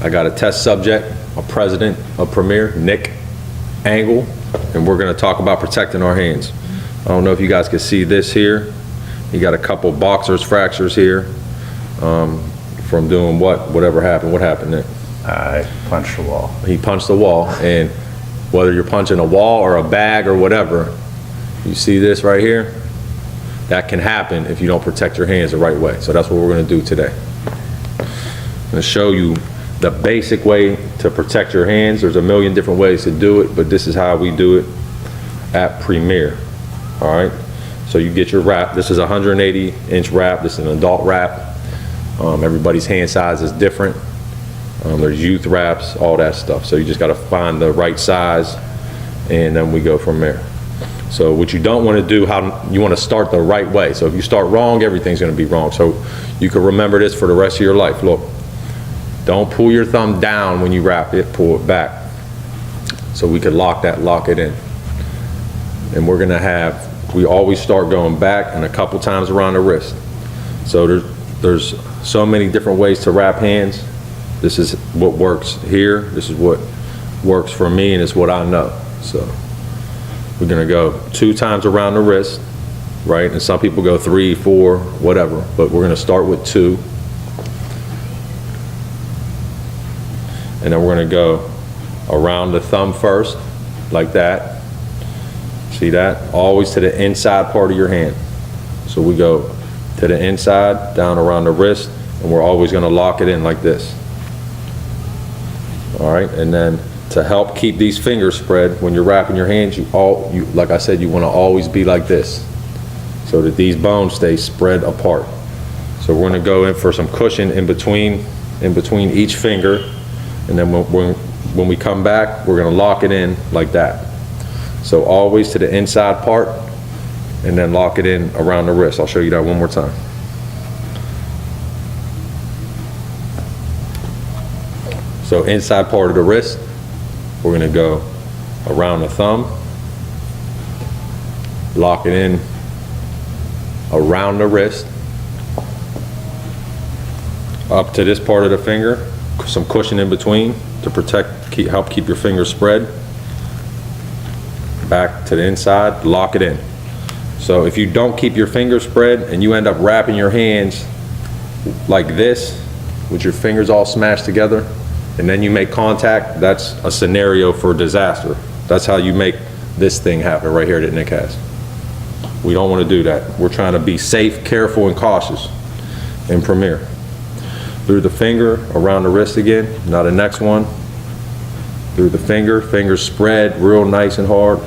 I got a test subject, a president of Premier, Nick Angle, and we're gonna talk about protecting our hands. I don't know if you guys can see this here. He got a couple boxer's fractures here from doing whatever happened. What happened, Nick? I punched the wall. He punched the wall, and whether you're punching a wall or a bag or whatever, you see this right here? That can happen if you don't protect your hands the right way. So that's what we're gonna do today. I'm gonna show you the basic way to protect your hands. There's a million different ways to do it, but this is how we do it at Premier. All right, so you get your wrap. This is a 180-inch wrap. This is an adult wrap. Everybody's hand size is different. There's youth wraps, all that stuff. So you just gotta find the right size, and then we go from there. So what you don't wanna do, you wanna start the right way. So if you start wrong, everything's gonna be wrong. So you can remember this for the rest of your life. Look, don't pull your thumb down when you wrap it, pull it back. So we could lock it in. And we're gonna we always start going back and a couple times around the wrist. So there's so many different ways to wrap hands. This is what works here. This is what works for me, and it's what I know. So we're gonna go 2 times around the wrist, right? And some people go 3, 4, whatever, but we're gonna start with 2. And then we're gonna go around the thumb first, like that. See that? Always to the inside part of your hand. So we go to the inside, down around the wrist, and we're always gonna lock it in like this. All right, and then to help keep these fingers spread, when you're wrapping your hands, like I said, you wanna always be like this, so that these bones stay spread apart. So we're gonna go in for some cushion in between each finger, and then when we come back, we're gonna lock it in like that. So always to the inside part, and then lock it in around the wrist. I'll show you that one more time. So inside part of the wrist, we're gonna go around the thumb, lock it in around the wrist, up to this part of the finger, some cushion in between to help keep your fingers spread. Back to the inside, lock it in. So if you don't keep your fingers spread and you end up wrapping your hands like this, with your fingers all smashed together, and then you make contact, that's a scenario for disaster. That's how you make this thing happen right here that Nick has. We don't want to do that. We're trying to be safe, careful, and cautious in Premier. Through the finger, around the wrist again. Now the next one, through the finger, fingers spread real nice and hard.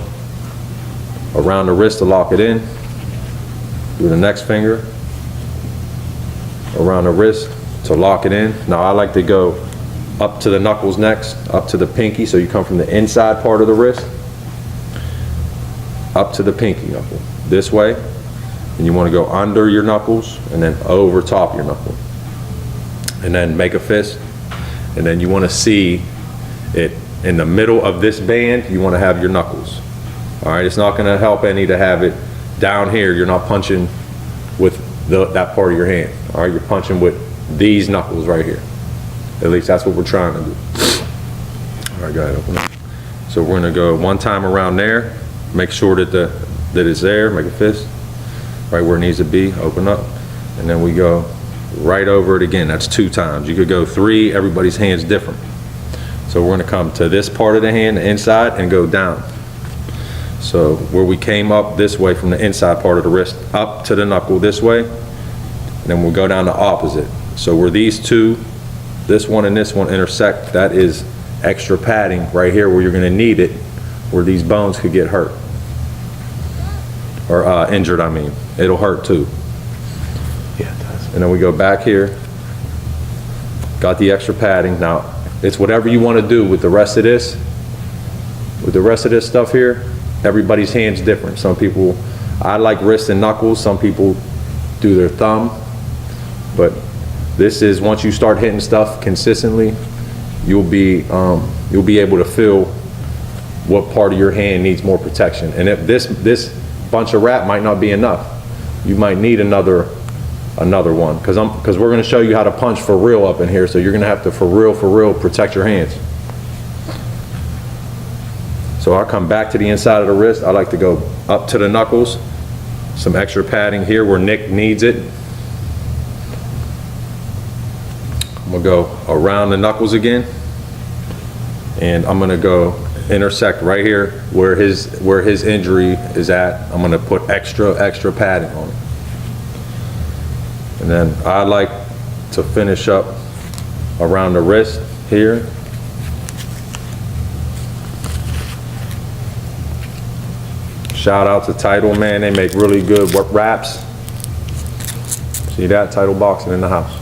Around the wrist to lock it in. Through the next finger, around the wrist to lock it in. Now I like to go up to the knuckles next, up to the pinky, so you come from the inside part of the wrist, up to the pinky knuckle, this way, and you want to go under your knuckles, and then over top your knuckle. And then make a fist, and then you want to see it in the middle of this band, you want to have your knuckles. All right, it's not going to help any to have it down here. You're not punching with that part of your hand. All right, you're punching with these knuckles right here. At least that's what we're trying to do. All right, go ahead, open up. So we're going to go 1 time around there. Make sure that it's there. Make a fist right where it needs to be. Open up, and then we go right over it again. That's 2 times. You could go 3. Everybody's hand's different. So we're going to come to this part of the hand, the inside, and go down. So where we came up this way from the inside part of the wrist, up to the knuckle this way, and then we'll go down the opposite. So where these two, this one and this one intersect, that is extra padding right here where you're going to need it, where these bones could get hurt. Or injured, I mean. It'll hurt too. Yeah, it does. And then we go back here, got the extra padding. Now, it's whatever you want to do with the rest of this. With the rest of this stuff here, everybody's hand's different. Some people, I like wrist and knuckles. Some people do their thumb. But this is, once you start hitting stuff consistently, you'll be able to feel what part of your hand needs more protection. And if this bunch of wrap might not be enough, you might need another another one, because we're gonna show you how to punch for real up in here, so you're gonna have to for real protect your hands. So I'll come back to the inside of the wrist. I like to go up to the knuckles, some extra padding here where Nick needs it. I'm gonna go around the knuckles again, and I'm gonna go intersect right here where his injury is at. I'm gonna put extra padding on it. And then I like to finish up around the wrist here. Shout out to Title, man, they make really good wraps. See that? Title Boxing in the house.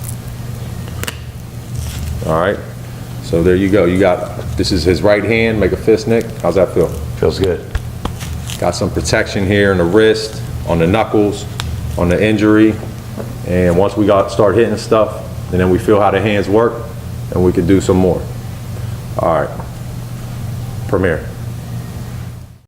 All right, so there you go. This is his right hand, make a fist, Nick. How's that feel? Feels good. Got some protection here in the wrist, on the knuckles, on the injury. And once we start hitting stuff, and then we feel how the hands work, and we can do some more. All right, Premier.